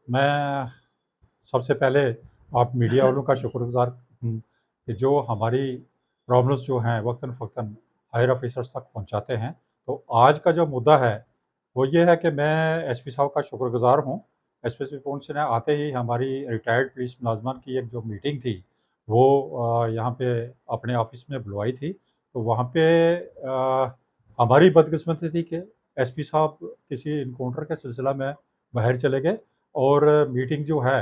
मैं सबसे पहले आप मीडिया वालों का शुक्रगुज़ार हूँ कि जो हमारी प्रॉब्लम्स जो हैं वक़्तन-फ़वक़्तन हायर ऑफ़िसर्स तक पहुँचाते हैं। तो आज का जो मुद्दा है, वो ये है कि मैं एसपी साहब का शुक्रगुज़ार हूँ। एसपी पुंछ ने आते ही हमारी रिटायर्ड पुलिस मुलाज़मान की एक जो मीटिंग थी, वो यहाँ पे अपने ऑफ़िस में बुलवाई थी। तो वहाँ पे हमारी बदकिस्मती थी कि एसपी साहब किसी एनकाउंटर के सिलसिला में बाहर चले गए और मीटिंग जो है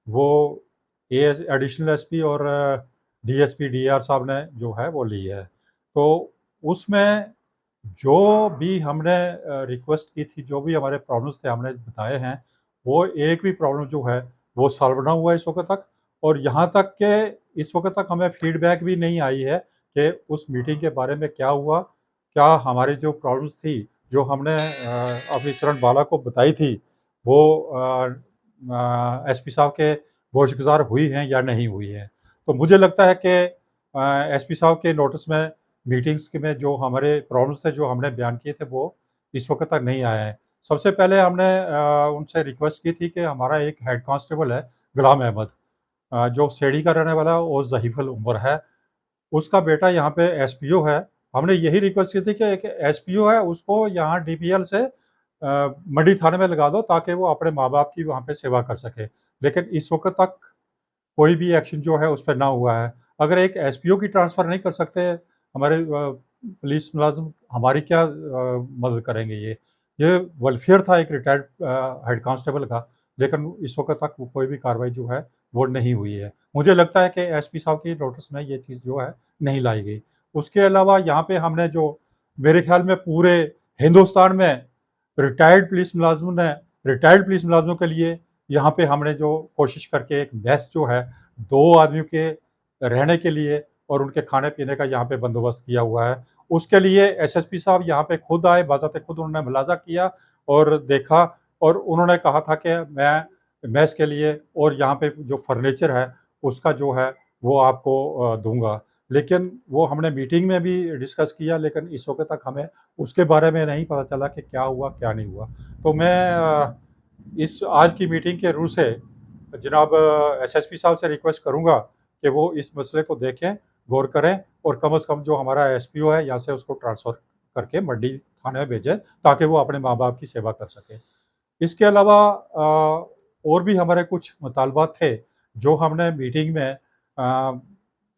वो एएस एडिशनल एसपी और डीएसपी डीआर साहब ने जो है वो ली है। तो उसमें जो भी हमने रिक्वेस्ट की थी, जो भी हमारे प्रॉब्लम्स थे हमने बताए हैं, वो एक भी प्रॉब्लम जो है वो सॉल्व ना हुआ इस वक़्त तक। और यहाँ तक कि इस वक़्त तक हमें फीडबैक भी नहीं आई है कि उस मीटिंग के बारे में क्या हुआ? क्या हमारी जो प्रॉब्लम्स थी, जो हमने ऑफिसर बाला को बताई थी, वो एसपी साहब के होशगुज़ार हुई हैं या नहीं हुई हैं? तो मुझे लगता है कि एसपी साहब के नोटिस में मीटिंग्स के में जो हमारे प्रॉब्लम्स थे, जो हमने बयान किए थे, वो इस वक़्त तक नहीं आए हैं। सबसे पहले हमने उनसे रिक्वेस्ट की थी कि हमारा एक हेड कांस्टेबल है, गुलाम अहमद, जो सेठी का रहने वाला है और ज़हीफ़ुल उम्र है। उसका बेटा यहाँ पे एसपीओ है। हमने यही रिक्वेस्ट की थी कि एक एसपीओ है, उसको यहाँ डीपीएल से मंडी थाने में लगा दो ताकि वो अपने माँ-बाप की वहाँ पे सेवा कर सके। लेकिन इस वक़्त तक कोई भी एक्शन जो है उस पे ना हुआ है। अगर एक एसपीओ की ट्रांसफ़र नहीं कर सकते हमारे पुलिस मुलाज़िम, हमारी क्या मदद करेंगे ये? ये वेलफेयर था एक रिटायर्ड हेड कांस्टेबल का, लेकिन इस वक़्त तक वो कोई भी कार्रवाई जो है वो नहीं हुई है। मुझे लगता है कि एसपी साहब की नोटिस में ये चीज़ जो है नहीं लाई गई। उसके अलावा यहाँ पे हमने जो मेरे ख़्याल में पूरे हिंदुस्तान में रिटायर्ड पुलिस मुलाज़िमों के लिए यहाँ पे हमने जो कोशिश करके एक मेस जो है 2 आदमियों के रहने के लिए और उनके खाने-पीने का यहाँ पे बंदोबस्त किया हुआ है। उसके लिए एसएसपी साहब यहाँ पे खुद आए, बाज़ाते खुद उन्होंने मुलाज़ा किया और देखा और उन्होंने कहा था कि मैं मेस के लिए और यहाँ पे जो फर्नीचर है, उसका जो है वो आपको दूँगा। लेकिन वो हमने मीटिंग में भी डिस्कस किया, लेकिन इस वक़्त तक हमें उसके बारे में नहीं पता चला कि क्या हुआ, क्या नहीं हुआ। तो मैं इस आज की मीटिंग के रूह से जनाब एसएसपी साहब से रिक्वेस्ट करूँगा कि वो इस मसले को देखें, गौर करें और कम से कम जो हमारा एसपीओ है यहाँ से उसको ट्रांसफ़र करके मंडी थाने में भेजें ताकि वो अपने माँ-बाप की सेवा कर सके। इसके अलावा और भी हमारे कुछ मुतालबात थे, जो हमने मीटिंग में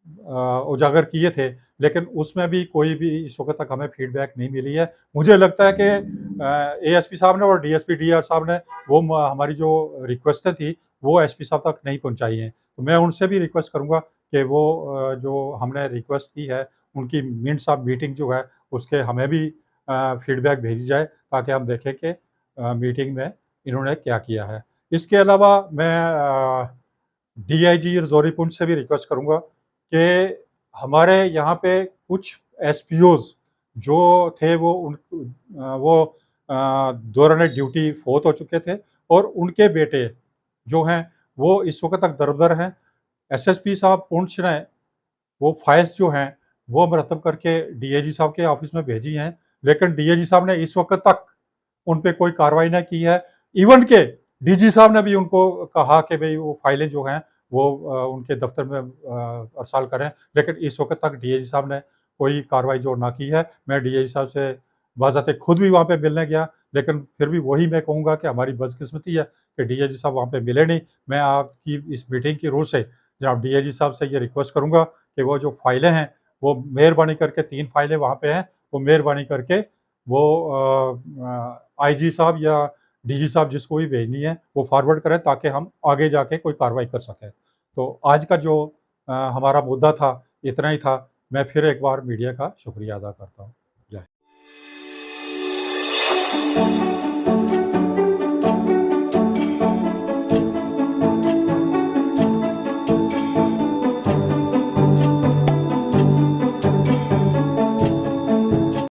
उजागर किए थे, लेकिन उसमें भी कोई भी इस वक़्त तक हमें फीडबैक नहीं मिली है। मुझे लगता है कि एएसपी साहब ने और डीएसपी डीआर साहब ने वो हमारी जो रिक्वेस्टें थी, वो एसपी साहब तक नहीं पहुँचाई हैं। तो मैं उनसे भी रिक्वेस्ट करूँगा कि वो जो हमने रिक्वेस्ट की है, उनकी मिनट्स ऑफ मीटिंग जो है, उसके हमें भी फीडबैक भेजी जाए ताकि हम देखें कि मीटिंग में इन्होंने क्या किया है। इसके अलावा मैं डीआईजी रजौरी पुंछ से भी रिक्वेस्ट करूँगा कि हमारे यहाँ पे कुछ एसपीओज़ जो थे वो दौरान ड्यूटी फ़ौत हो चुके थे और उनके बेटे जो हैं वो इस वक़्त तक दर-दर हैं। एसएसपी साहब पुंछ ने वो फाइल्स जो हैं वो मरतब करके डीआईजी साहब के ऑफ़िस में भेजी हैं, लेकिन डीआईजी साहब ने इस वक़्त तक उन पे कोई कार्रवाई ना की है। इवन के डीजी साहब ने भी उनको कहा कि भई वो फाइलें जो हैं वो उनके दफ़्तर में अरसाल करें, लेकिन इस वक़्त तक डीआईजी साहब ने कोई कार्रवाई जो ना की है। मैं डीआईजी साहब से बाज़ाते खुद भी वहाँ पे मिलने गया, लेकिन फिर भी वही मैं कहूँगा कि हमारी बदकिस्मती है कि डीआईजी साहब वहाँ पे मिले नहीं। मैं आपकी इस मीटिंग की रूह से जनाब डीआईजी साहब से ये रिक्वेस्ट करूँगा कि वो जो फाइलें हैं, वो मेहरबानी करके 3 फाइलें वहाँ पे हैं, वो मेहरबानी करके वो आईजी साहब या डीजी साहब जिसको भी भेजनी है, वो फॉरवर्ड करें ताकि हम आगे जाके कोई कार्रवाई कर सकें। तो आज का जो हमारा मुद्दा था, इतना ही था। मैं फिर एक बार मीडिया का शुक्रिया अदा करता हूँ।